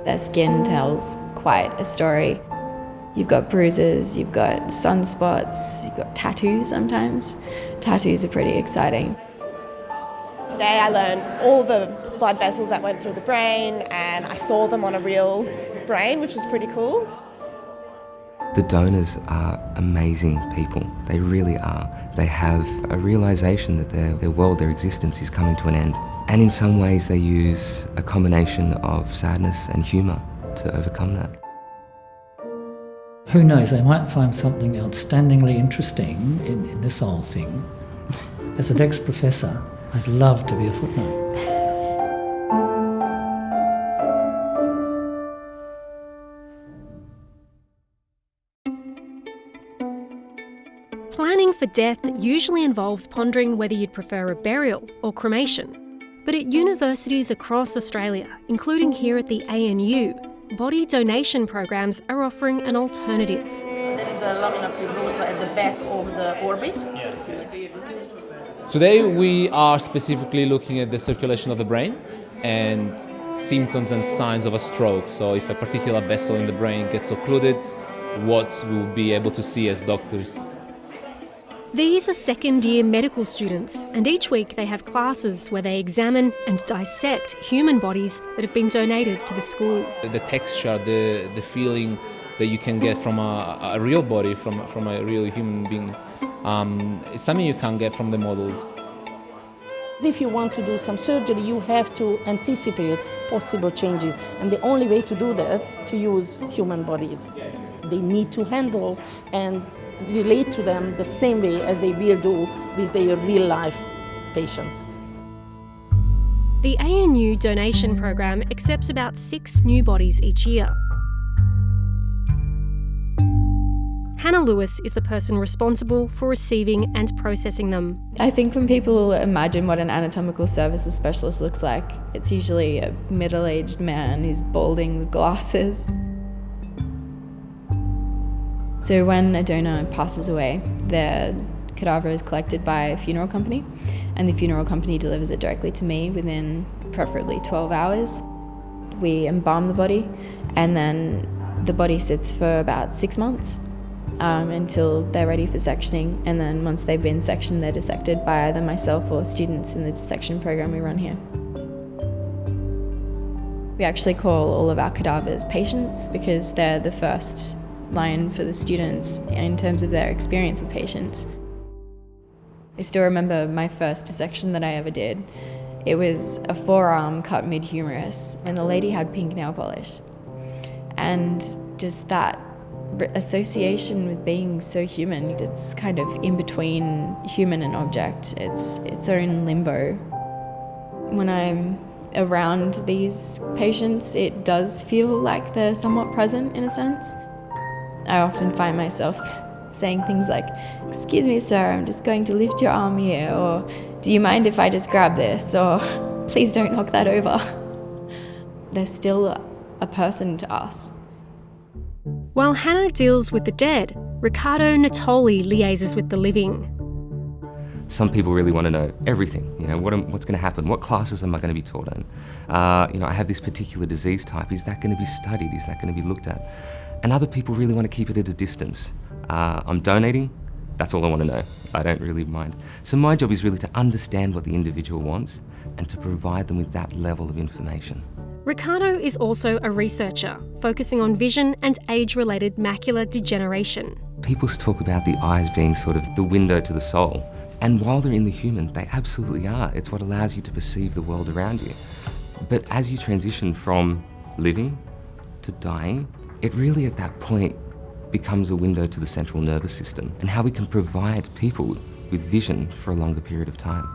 Their skin tells quite a story. You've got bruises, you've got sunspots, you've got tattoos sometimes. Tattoos are pretty exciting. Today I learned all the blood vessels that went through the brain, and I saw them on a real brain, which was pretty cool. The donors are amazing people. They really are. They have a realisation that their world, their existence is coming to an end. And in some ways they use a combination of sadness and humour to overcome that. Who knows, they might find something outstandingly interesting in this whole thing. As an ex-professor, I'd love to be a footnote. Planning for death usually involves pondering whether you'd prefer a burial or cremation. But at universities across Australia, including here at the ANU, body donation programs are offering an alternative. There is a laminar fibrosa at the back of the orbit. Today we are specifically looking at the circulation of the brain and symptoms and signs of a stroke. So if a particular vessel in the brain gets occluded, what we'll be able to see as doctors. These are second-year medical students, and each week they have classes where they examine and dissect human bodies that have been donated to the school. The texture, the feeling that you can get from a real body, from a real human being, it's something you can't get from the models. If you want to do some surgery, you have to anticipate possible changes, and the only way to do that, to use human bodies. They need to handle and relate to them the same way as they will do with their real-life patients. The ANU donation program accepts about 6 new bodies each year. Hannah Lewis is the person responsible for receiving and processing them. I think when people imagine what an anatomical services specialist looks like, it's usually a middle-aged man who's balding with glasses. So when a donor passes away, their cadaver is collected by a funeral company, and the funeral company delivers it directly to me within preferably 12 hours. We embalm the body, and then the body sits for about 6 months until they're ready for sectioning, and then once they've been sectioned, they're dissected by either myself or students in the dissection program we run here. We actually call all of our cadavers patients because they're the first line for the students in terms of their experience with patients. I still remember my first dissection that I ever did. It was a forearm cut mid-humerus, and the lady had pink nail polish. And just that association with being so human, it's kind of in between human and object. It's its own limbo. When I'm around these patients, it does feel like they're somewhat present in a sense. I often find myself saying things like, "Excuse me, sir, I'm just going to lift your arm here," or "Do you mind if I just grab this?" or "Please don't knock that over." They're still a person to us. While Hannah deals with the dead, Riccardo Natoli liaises with the living. Some people really want to know everything. What's going to happen? What classes am I going to be taught in? I have this particular disease type. Is that going to be studied? Is that going to be looked at? And other people really want to keep it at a distance. I'm donating. That's all I want to know. I don't really mind. So my job is really to understand what the individual wants and to provide them with that level of information. Riccardo is also a researcher, focusing on vision and age-related macular degeneration. People talk about the eyes being sort of the window to the soul. And while they're in the human, they absolutely are. It's what allows you to perceive the world around you. But as you transition from living to dying, it really at that point becomes a window to the central nervous system and how we can provide people with vision for a longer period of time.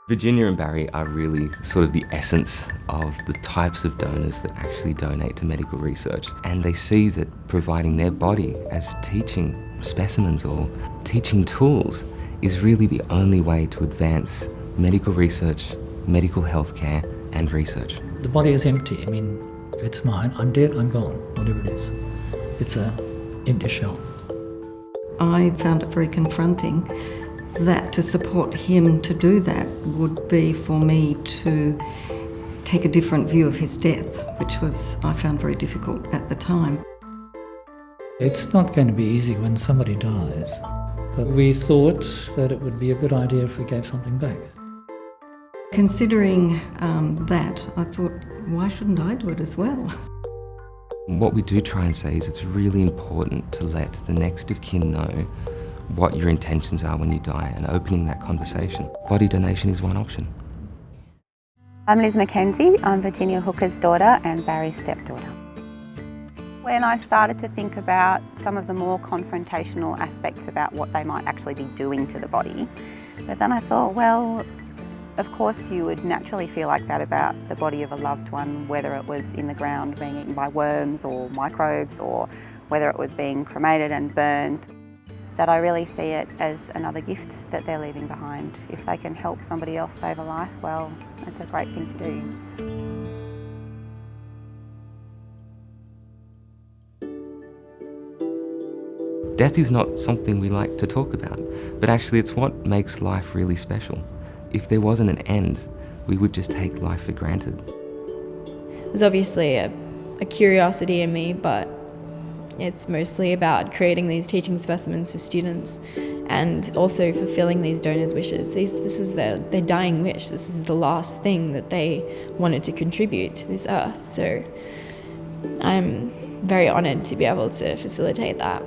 Virginia and Barry are really sort of the essence of the types of donors that actually donate to medical research. And they see that providing their body as teaching specimens or teaching tools is really the only way to advance medical research, medical healthcare, and research. The body is empty. I mean, if it's mine, I'm dead, I'm gone, whatever it is. It's an empty shell. I found it very confronting that to support him to do that would be for me to take a different view of his death, which I found very difficult at the time. It's not going to be easy when somebody dies, but we thought that it would be a good idea if we gave something back. Considering that, I thought, why shouldn't I do it as well? What we do try and say is it's really important to let the next of kin know what your intentions are when you die and opening that conversation. Body donation is one option. I'm Liz Mackenzie. I'm Virginia Hooker's daughter and Barry's stepdaughter. When I started to think about some of the more confrontational aspects about what they might actually be doing to the body, but then I thought, well, of course you would naturally feel like that about the body of a loved one, whether it was in the ground being eaten by worms or microbes, or whether it was being cremated and burned. That I really see it as another gift that they're leaving behind. If they can help somebody else save a life, well, it's a great thing to do. Death is not something we like to talk about, but actually it's what makes life really special. If there wasn't an end, we would just take life for granted. There's obviously a curiosity in me, but it's mostly about creating these teaching specimens for students and also fulfilling these donors' wishes. This is their dying wish. This is the last thing that they wanted to contribute to this earth. So I'm very honoured to be able to facilitate that.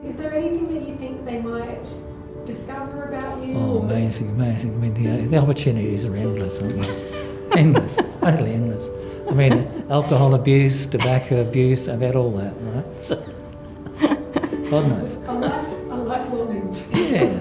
Is there anything that you think they might discover about you? Oh, amazing, amazing. I mean, the opportunities are endless, aren't they? Endless, totally endless. I mean, alcohol abuse, tobacco abuse, I've had all that, right? So, God knows. A life well lived. Yeah.